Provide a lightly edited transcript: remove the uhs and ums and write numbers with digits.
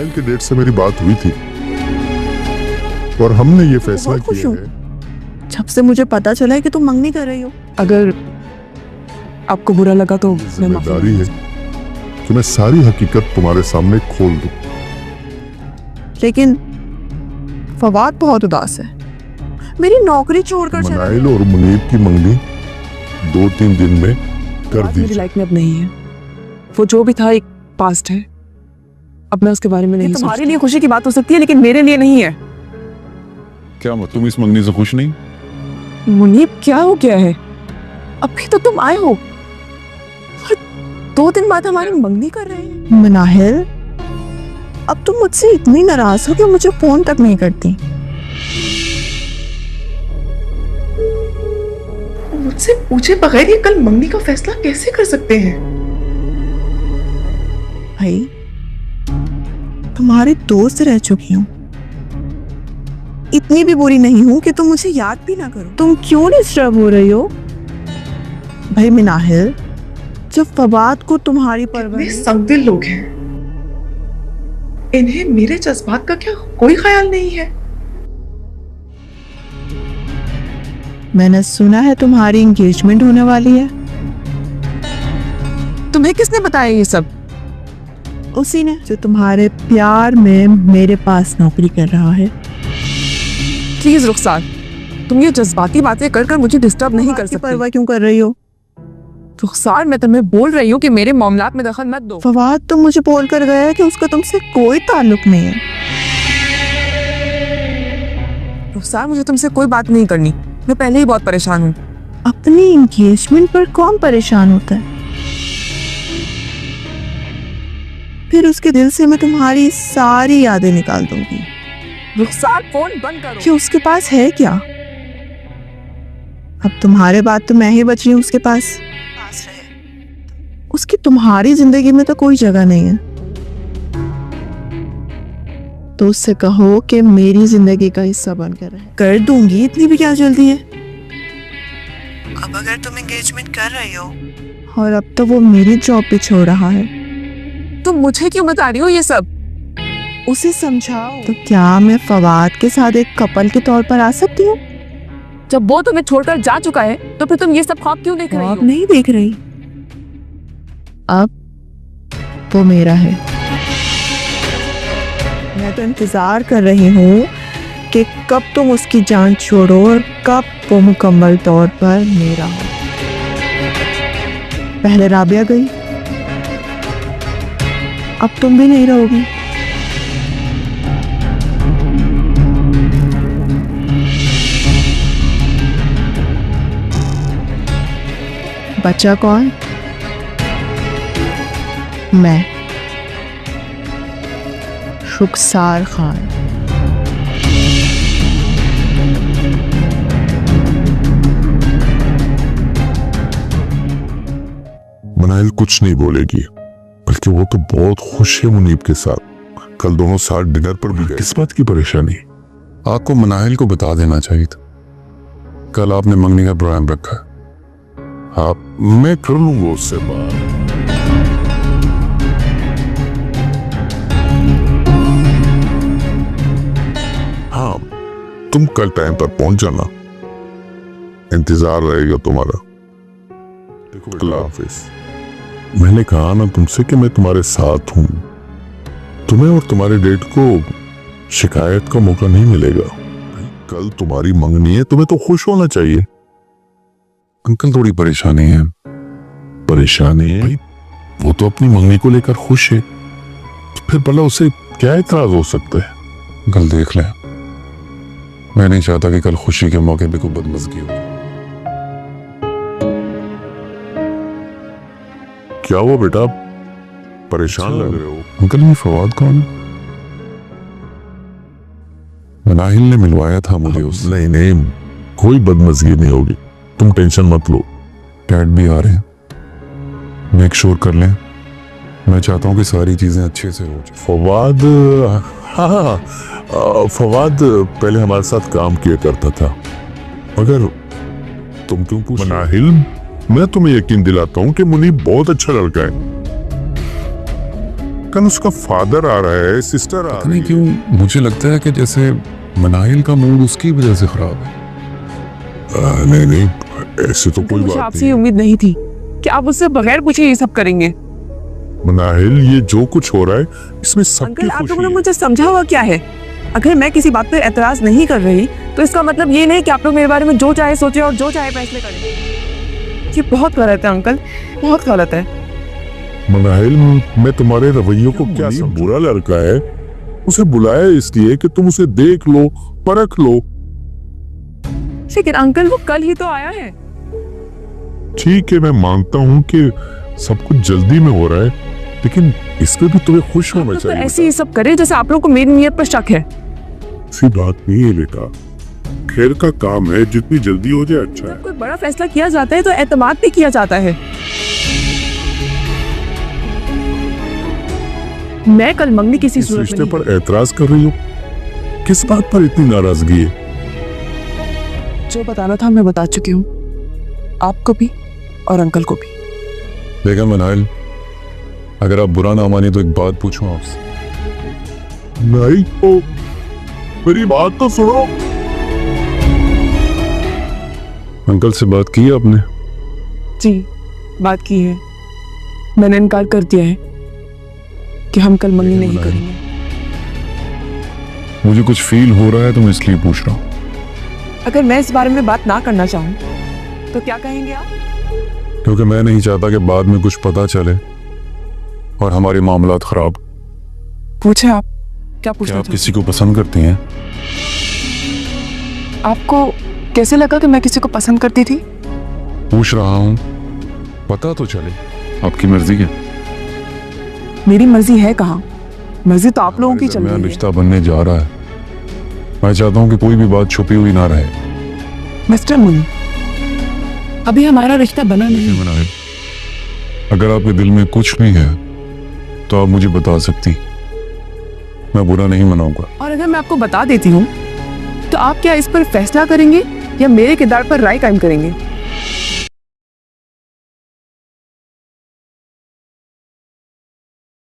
मनाइल के डेट से मेरी बात हुई थी और हमने ये फैसला किया है। जब से मुझे पता चला है कि तुम मंगनी कर रही हो। अगर आपको बुरा लगा तो मैं माफी जिम्मेदारी है कि मैं सारी हकीकत तुम्हारे सामने खोल दूं। लेकिन फवाद बहुत उदास है, मेरी नौकरी छोड़कर चला गया। मनाइल और मुनीब की मंगनी 2-3 दिन में कर दी। मेरी लाइफ में अब नहीं है। वो जो भी था एक पास्ट है, अब मैं उसके बारे में नहीं। तुम्हारे लिए खुशी की बात हो सकती है लेकिन मेरे लिए नहीं है। क्या तुम इस मंगनी से खुश नहीं? मुनीब क्या हो गया है? अभी तो तुम आए हो और 2 दिन बाद हमारी मंगनी कर रहे हैं। मनाहिल, अब तुम मुझसे इतनी नाराज हो कि मुझे फोन तक नहीं करती। मुझसे पूछे बगैर ये कल मंगनी का फैसला कैसे कर सकते हैं? भाई, तुम्हारे दोस्त रह चुकी हूँ, इतनी भी बुरी नहीं हूँ कि तुम मुझे याद भी ना करो। तुम क्यों डिस्टर्ब हो रही हो? भाई मिनाहिल, जब फवाद को तुम्हारी वे परवाह, संगदिल लोग हैं, इन्हें मेरे जज्बात का क्या कोई ख्याल नहीं है? मैंने सुना है तुम्हारी एंगेजमेंट होने वाली है। तुम्हें किसने बताया ये सब? उसी ने जो तुम्हारे प्यार में मेरे पास नौकरी कर रहा है। प्लीज रुखसार, तुम ये जज्बाती बातें कर कर मुझे डिस्टर्ब नहीं कर सकती। परवाह क्यों कर रही हो? रुखसार, मैं तुम्हें बोल रही हूँ कि मेरे मामलात में दखल मत दो। फवाद तो मुझे बोल कर गया है कि उसका तुमसे कोई ताल्लुक नहीं है। रुखसार, मुझे तुमसे कोई बात नहीं करनी, मैं पहले ही बहुत परेशान हूँ। अपनी एंगेजमेंट पर कौन परेशान होता है? फिर उसके दिल से मैं तुम्हारी सारी यादें निकाल दूंगी। रुखसार, फोन बंद करो। कि उसके पास है क्या? अब तुम्हारे बाद तो मैं ही बच रही हूँ उसके पास। उसकी तुम्हारी जिंदगी में तो कोई जगह नहीं है, तो उससे कहो कि मेरी जिंदगी का हिस्सा बनकर रहे। कर दूंगी, इतनी भी क्या जल्दी है? अब अगर तुम एंगेजमेंट कर रही हो और अब तो वो मेरी जॉब पे छोड़ रहा है, तुम मुझे क्यों बता रही हो ये सब? उसे समझाओ। तो क्या मैं फवाद के साथ एक कपल के तौर पर आ सकती हूँ? जब वो तुम्हें छोड़कर जा चुका है तो फिर तुम ये सब ख्वाब क्यों देख रही हो? अब नहीं देख रही, अब वो मेरा है। मैं तो इंतजार कर रही हूँ कि कब तुम उसकी जान छोड़ो और कब वो मुकम्मल तौर पर मेरा हो। पहले राबिया गई, अब तुम भी नहीं रहोगी। बच्चा कौन? मैं, रुखसार खान। मनाइल कुछ नहीं बोलेगी, बल्कि वो तो बहुत खुश है मुनीब के साथ। कल दोनों साथ डिनर पर भी गए। किस बात की परेशानी? आपको मनाइल को बता देना चाहिए था। कल आपने मंगनी का प्रोग्राम रखा है। मैं कर लूंगा उससे बात। हाँ, तुम कल टाइम पर पहुंच जाना, इंतजार रहेगा तुम्हारा। अल्लाह हाफिज। मैंने कहा ना तुमसे कि मैं तुम्हारे साथ हूं। तुम्हें और तुम्हारे डेट को शिकायत का मौका नहीं मिलेगा। कल तुम्हारी मंगनी है, तुम्हें तो खुश होना चाहिए। अंकल, थोड़ी परेशानी है। परेशानी है? वो तो अपनी मंगनी को लेकर खुश है, तो फिर भला उसे क्या इतराज हो सकता है? अंकल देख लें, मैं नहीं चाहता कि कल खुशी के मौके पे कोई बदमज़गी हो। क्या हुआ बेटा, परेशान लग रहे हो? अंकल, ये फवाद कौन है? मनाहिल ने मिलवाया था मुझे उससे। नहीं नहीं, कोई बदमज़गी नहीं होगी, तुम टेंशन मत लो। डैड भी आ रहे हैं, मेक श्योर कर लें। मैं चाहता हूँ कि सारी चीजें अच्छे से हो जाए। फवाद, हाँ, फवाद पहले हमारे साथ काम किया करता था, मगर तुम क्यों पूछ? मनाहिल, मैं तुम्हें यकीन दिलाता हूँ कि मुनीब बहुत अच्छा लड़का है। लेकिन उसका फादर आ रहा है, सिस्टर आ पता रही नहीं क्यों मुझे लगता है कि जैसे मनाइल का मूड उसकी वजह से खराब है। नहीं नहीं, ऐसे तो कोई मुझे बात आपसे ये नहीं। उम्मीद नहीं थी कि आप उससे बगैर पूछे ये सब करेंगे। मनाहिल, ये जो कुछ हो रहा है इसमें सबकी अंकल, आप खुशी लोगों ने है। मुझे समझा हुआ क्या है? अगर मैं किसी बात पर एतराज नहीं कर रही तो इसका मतलब ये नहीं कि आप लोग मेरे बारे में जो चाहे सोचे और जो चाहे फैसले करें। ये बहुत गलत है अंकल, बहुत गलत है। मनाहिल, मैं तुम्हारे रवैयों को क्या समझूं? बुरा लड़का है, उसे बुलाया इसलिए कि तुम उसे देख लो, परख लो। लेकिन अंकल वो कल ही तो आया है। ठीक है, मैं मानता हूँ कि सब कुछ जल्दी में हो रहा है, लेकिन इस पे भी तुम्हें खुश होना तो चाहिए। ऐसे ही सब करे जैसे आप लोगों को मेरी नीयत पर शक है। ऐसी बात नहीं है बेटा, खैर का काम है, जितनी जल्दी हो जाए अच्छा है। जब कोई बड़ा फैसला किया जाता है तो एतमाद भी किया जाता है। मैं कल मंगनी किसी इस सूरत में रिश्ते नहीं। पर एतराज कर रही हो, किस बात पर इतनी नाराजगी है? जो बताना था मैं बता चुकी हूँ, आपको भी और अंकल को भी। देखा मनाइल, अगर आप बुरा ना माने तो एक बात पूछूं आपसे। नहीं तो मेरी बात तो सुनो। अंकल से बात की है आपने? जी, बात की है। मैंने इनकार कर दिया है कि हम कल मंगनी नहीं बनाए। करेंगे। मुझे कुछ फील हो रहा है तो मैं इसलिए पूछ रहा हूँ। अगर मैं इस बारे में बात ना करना चाहूँ तो क्या कहेंगे आप? क्योंकि मैं नहीं चाहता कि बाद में कुछ पता चले और हमारे मामलात खराब। पूछे आप, क्या क्या पूछना आप चाहते किसी को पसंद करती हैं? हैं? आपको कैसे लगा कि मैं किसी को पसंद करती थी? पूछ रहा हूँ, पता तो चले। आपकी मर्जी है। मेरी मर्जी है कहाँ? मर्जी तो आप लोगों की चल दरमियान रही है। रिश्ता बनने जा रहा है। मैं चाहता हूँ कि कोई भी बात छुपी हुई ना रहे। मिस्टर मुनी, अभी हमारा रिश्ता बना नहीं। मनाहिल, अगर आपके दिल में कुछ भी है तो आप मुझे बता सकती, मैं बुरा नहीं मनाऊंगा। और अगर मैं आपको बता देती हूँ तो आप क्या इस पर फैसला करेंगे या मेरे किरदार पर राय कायम करेंगे?